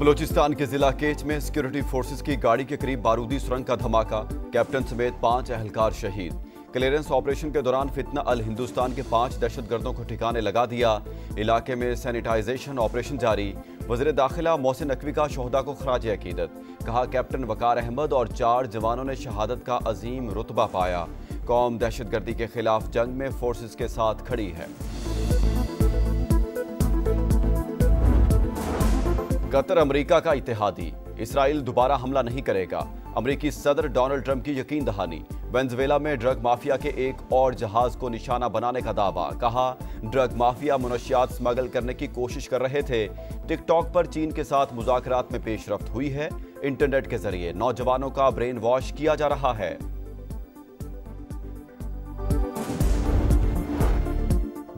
बलूचिस्तान के जिला केच में सिक्योरिटी फोर्सेस की गाड़ी के करीब बारूदी सुरंग का धमाका, कैप्टन समेत 5 एहलकार शहीद। क्लियरेंस ऑपरेशन के दौरान फितना अल हिंदुस्तान के 5 दहशतगर्दों को ठिकाने लगा दिया। इलाके में सैनिटाइजेशन ऑपरेशन जारी। वज़ीर दाखिला मोहसिन नकवी का शोहदा को खराज अकीदत। कहा, कैप्टन वकार अहमद और 4 जवानों ने शहादत का अजीम रुतबा पाया। कौम दहशतगर्दी के खिलाफ जंग में फोर्सेस के साथ खड़ी है। कतर अमेरिका का इत्तेहादी, इसराइल दोबारा हमला नहीं करेगा। अमेरिकी सदर डोनाल्ड ट्रंप की यकीन दहानी। वेनेजुएला में ड्रग माफिया के एक और जहाज को निशाना बनाने का दावा। कहा, ड्रग माफिया मुनशियात स्मगल करने की कोशिश कर रहे थे। टिकटॉक पर चीन के साथ मुज़ाकरात में पेशरफ्त हुई है। इंटरनेट के जरिए नौजवानों का ब्रेन वॉश किया जा रहा है।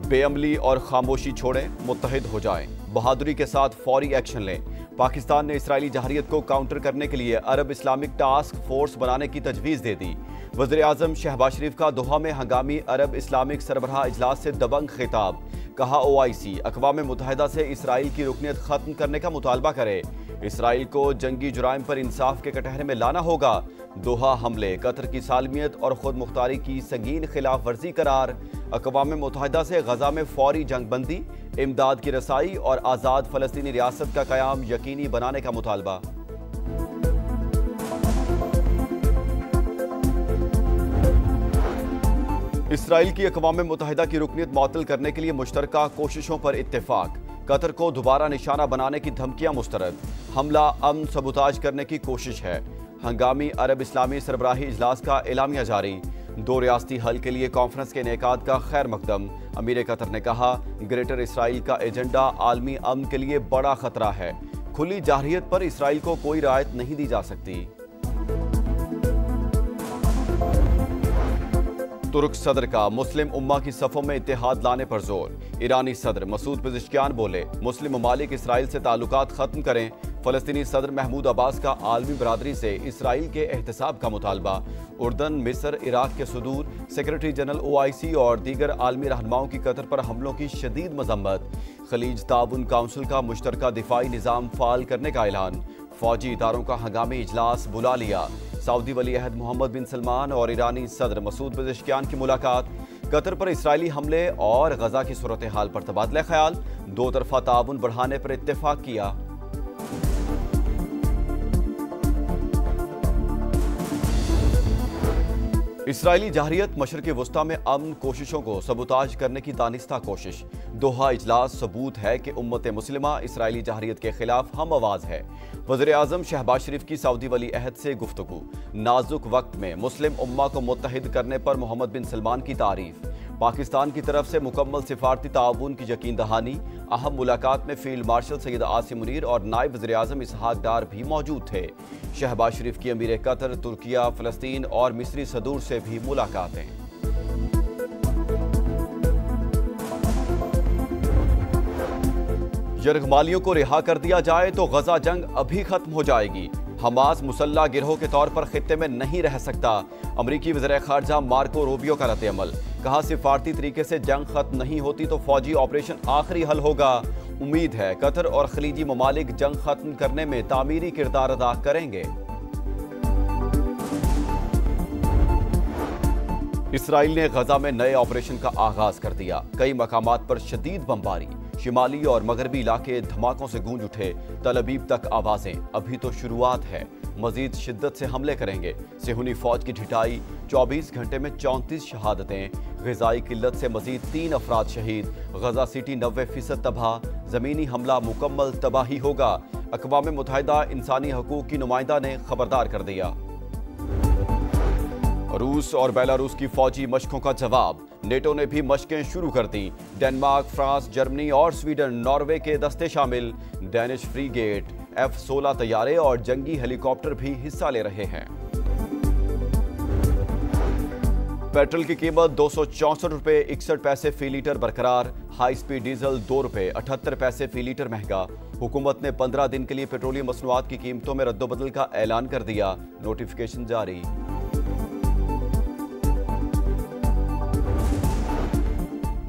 बेअमली और खामोशी छोड़ें, मुत्तहिद हो जाएं, बहादुरी के साथ फौरी एक्शन लें। पाकिस्तान ने इसराइली जहारियत को काउंटर करने के लिए अरब इस्लामिक टास्क फोर्स बनाने की तजवीज़ दे दी। वज़ीर आज़म शहबाज शरीफ का दोहा में हंगामी अरब इस्लामिक सरबराह इजलास से दबंग खिताब। कहा, OIC अक़वाम मुत्तहिदा से इसराइल की रुकनियत ख़त्म करने का मुतालबा करे। इसराइल को जंगी जुराइम पर इंसाफ के कटहरे में लाना होगा। दोहा हमले कतर की सालमियत और खुद मुख्तारी की संगीन खिलाफ वर्जी करार। अक़वाम मुत्तहिदा से गजा में फौरी जंगबंदी, इमदाद की रसाई और आज़ाद फ़लस्तीनी रियासत का क़याम यकीनी बनाने का मुतालबा। इसराइल की अक़वाम मुत्तहिदा की रुकनियत मुअत्तल करने के लिए मुश्तरका कोशिशों पर इत्तेफाक। कतर को दोबारा निशाना बनाने की धमकियां मुस्तरद। हमला अमन सबूताज करने की कोशिश है। हंगामी अरब इस्लामी सरबराही इजलास का एलामिया जारी। 2 रियासती हल के लिए कॉन्फ्रेंस के इनेकाद का खैर मकदम। अमीर कतर ने कहा, ग्रेटर इसराइल का एजेंडा आलमी अमन के लिए बड़ा खतरा है। खुली जारहियत पर इसराइल को कोई रियायत नहीं दी जा सकती। तुर्क सदर का मुस्लिम उम्मा की सफ़ों में इत्तेहाद लाने पर जोर। ईरानी सदर मसूद पेज़ेश्कियान बोले, मुस्लिम ममालिक इसराइल से ताल्लुकात ख़त्म करें। फ़लस्तीनी सदर महमूद अब्बास का आलमी बरादरी से इसराइल के एहतसाब का मुतालबा। उर्दन, मिस्र, इराक के सुदूर सेक्रेटरी जनरल OIC और दीगर आलमी रहनुमाओं की कतर पर हमलों की शदीद मजम्मत। खलीज ताउन काउंसिल का मुश्तरका दिफाई निज़ाम फ़ाल करने का ऐलान। फ़ौजी इदारों का हंगामी इजलास बुला लिया। सऊदी वली अहद मोहम्मद बिन सलमान और ईरानी सदर मसूद पेज़ेश्कियान की मुलाकात। कतर पर इसराइली हमले और गजा की सूरत हाल पर तबादला ख्याल। 2 तरफा ताउन बढ़ाने पर इत्तेफाक किया। इसराइली जहारियत मशरक़ी वस्ता में अमन कोशिशों को सबूताज करने की दानिस्ता कोशिश। दोहा इजलास सबूत है कि उम्मत मुस्लिमा इसराइली जहारियत के खिलाफ हम आवाज़ है। वज़ीर आज़म शहबाज शरीफ की सऊदी वली अहद से गुफ्तगू। नाजुक वक्त में मुस्लिम उम्मा को मुत्तहिद करने पर मोहम्मद बिन सलमान की तारीफ। पाकिस्तान की तरफ से मुकम्मल सिफारती ताउन की यकीन दहानी। अहम मुलाकात में फील्ड मार्शल सैयद आसिम मुनीर और नायब वज़ीर आज़म इसहाक डार भी मौजूद थे। शहबाज शरीफ की अमीर कतर, तुर्किया, फ़लस्तीन और मिस्री सदूर से भी मुलाकातें। यरगमालियों को रिहा कर दिया जाए तो गजा जंग अभी खत्म हो जाएगी। हमास मुसल्ला गिरोह के तौर पर खित्ते में नहीं रह सकता। अमरीकी वज़ीर ख़ारजा मार्को रूबियो का रद्द-ए-अमल। कहा, सिफारती तरीके से जंग खत्म नहीं होती तो फौजी ऑपरेशन आखिरी हल होगा। उम्मीद है कतर और खलीजी ममालिक जंग खत्म करने में तामीरी किरदार अदा करेंगे। इसराइल ने गजा में नए ऑपरेशन का आगाज कर दिया। कई मकामात पर शदीद बमबारी। शिमाली और मगरबी इलाके धमाकों से गूंज उठे। तल अबीब तक आवाजें। अभी तो शुरुआत है, मजीद शिद्दत से हमले करेंगे। सेहूनी फौज की ढिठाई। 24 घंटे में 34 शहादतें। ग़िज़ाई किल्लत से मजीद 3 अफराद शहीद। गजा सिटी 90% तबाह। ज़मीनी हमला मुकम्मल तबाही होगा। अक़वाम मुत्तहिदा इंसानी हकूक़ की नुमाइंदा ने खबरदार कर दिया। रूस और बेलारूस की फौजी मशकों का जवाब। नेटो ने भी मशकें शुरू कर दी। डेनमार्क, फ्रांस, जर्मनी और स्वीडन, नॉर्वे के दस्ते शामिल। डेनिश फ्रीगेट, F-16 तैयारे और जंगी हेलीकॉप्टर भी हिस्सा ले रहे हैं। पेट्रोल की कीमत 264 रुपये 61 पैसे फी लीटर बरकरार। हाई स्पीड डीजल 2 रुपये 78 पैसे फी लीटर महंगा। हुकूमत ने 15 दिन के लिए पेट्रोलियम मसनूआत की कीमतों में रद्दोबदल का ऐलान कर दिया। नोटिफिकेशन जारी।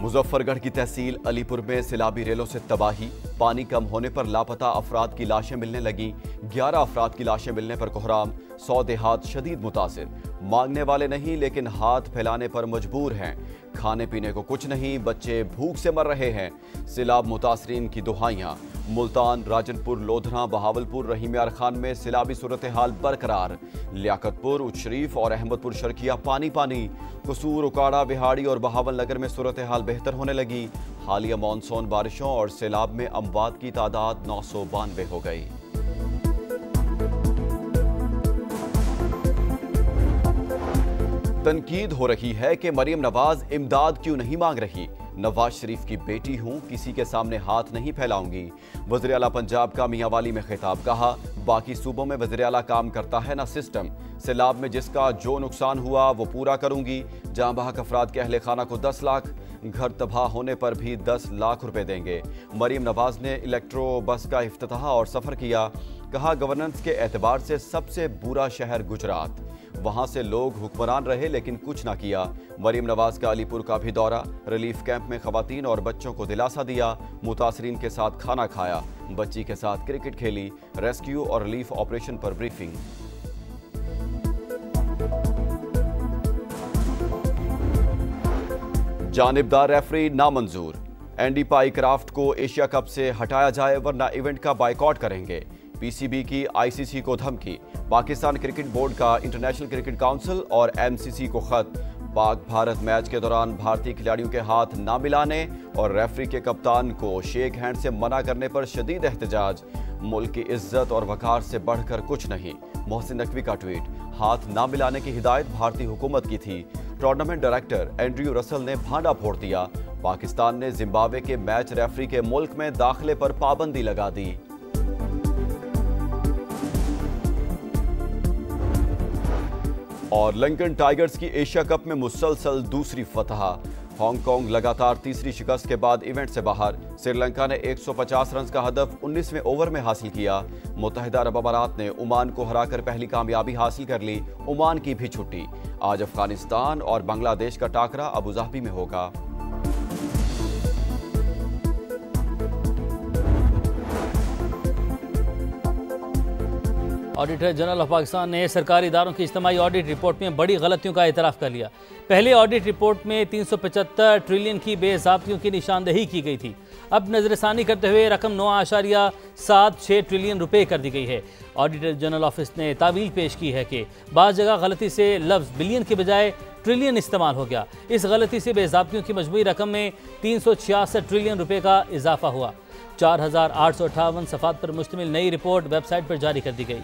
मुजफ्फरगढ़ की तहसील अलीपुर में सिलाबी रेलों से तबाही, पानी कम होने पर लापता अफराद की लाशें मिलने लगी। 11 अफराद की लाशें मिलने पर कोहराम, 100 देहात शदीद मुतासिर। मांगने वाले नहीं लेकिन हाथ फैलाने पर मजबूर हैं। खाने पीने को कुछ नहीं, बच्चे भूख से मर रहे हैं। सिलाब मुतासरीन की दुहाइयां। मुल्तान, राजनपुर, लोधरा, बहावलपुर, रहीम यार खान में सिलाबी सूरत हाल बरकरार। लियाकतपुर, उच्च शरीफ और अहमदपुर शर्किया पानी पानी। कसूर, उकाड़ा, बिहाड़ी और बहावल नगर में सूरत हाल बेहतर होने लगी। हालिया मानसून बारिशों और सैलाब में अमवात की तादाद 992 हो गई। तनकीद हो रही है कि मरियम नवाज इमदाद क्यों नहीं मांग रही। नवाज शरीफ की बेटी हूं, किसी के सामने हाथ नहीं फैलाऊंगी। वज़ीर आला पंजाब का मियांवाली में खिताब। कहा, बाकी सूबों में वज़ीर आला काम करता है ना सिस्टम। सैलाब में जिसका जो नुकसान हुआ वो पूरा करूंगी। जहां बहक अफराद के अहले खाना को 10 लाख, घर तबाह होने पर भी 10 लाख रुपए देंगे। मरियम नवाज ने इलेक्ट्रो बस का इफ्तिताह और सफ़र किया। कहा, गवर्नेंस के एतबार से सबसे बुरा शहर गुजरात, वहां से लोग हुक्मरान रहे लेकिन कुछ ना किया। मरियम नवाज का अलीपुर का भी दौरा। रिलीफ कैंप में खवातीन और बच्चों को दिलासा दिया। मुतासरीन के साथ खाना खाया। बच्ची के साथ क्रिकेट खेली। रेस्क्यू और रिलीफ ऑपरेशन पर ब्रीफिंग। जानिबदार रेफरी नामंजूर। एंडी पाई क्राफ्ट को एशिया कप से हटाया जाए वरना इवेंट का बायकॉट करेंगे। पीसीबी की आईसीसी को धमकी। पाकिस्तान क्रिकेट बोर्ड का इंटरनेशनल क्रिकेट काउंसिल और एमसीसी को खत। पाक भारत मैच के दौरान भारतीय खिलाड़ियों के हाथ ना मिलाने और रेफरी के कप्तान को शेक हैंड से मना करने पर शदीद एहतजाज। मुल्क की इज्जत और वकार से बढ़कर कुछ नहीं। मोहसिन नकवी का ट्वीट। हाथ ना मिलाने की हिदायत भारतीय हुकूमत की थी। टूर्नामेंट डायरेक्टर एंड्रयू रसल ने भांडा फोड़ दिया। पाकिस्तान ने जिम्बाब्वे के मैच रेफरी के मुल्क में दाखिले पर पाबंदी लगा दी। और लंकन टाइगर्स की एशिया कप में मुसलसल दूसरी फतह। हांगकांग लगातार तीसरी शिकस्त के बाद इवेंट से बाहर। श्रीलंका ने 150 रन का हदफ 19वें ओवर में हासिल किया। मुत्तहिदा अरब अमारात ने ओमान को हराकर पहली कामयाबी हासिल कर ली। ओमान की भी छुट्टी। आज अफगानिस्तान और बांग्लादेश का टाकरा अबू धाबी में होगा। ऑडिटर जनरल ऑफ पाकिस्तान ने सरकारी इदारों की इज्तिमाई ऑडिट रिपोर्ट में बड़ी गलतियों का एतराफ़ कर लिया। पहले ऑडिट रिपोर्ट में 375 ट्रिलियन की बेज़ाब्तियों की निशानदेही की गई थी। अब नजरसानी करते हुए रकम 9.76 ट्रिलियन रुपए कर दी गई है। ऑडिटर जनरल ऑफिस ने तावील पेश की है कि बाज़ जगह गलती से लफ्ज़ बिलियन के बजाय ट्रिलियन इस्तेमाल हो गया। इस गलती से बेज़ाब्तियों की मजमूई रकम में 366 ट्रिलियन रुपए का इजाफा हुआ। 4858 सफ़ात पर मुश्तमिल नई रिपोर्ट वेबसाइट पर जारी कर दी गई।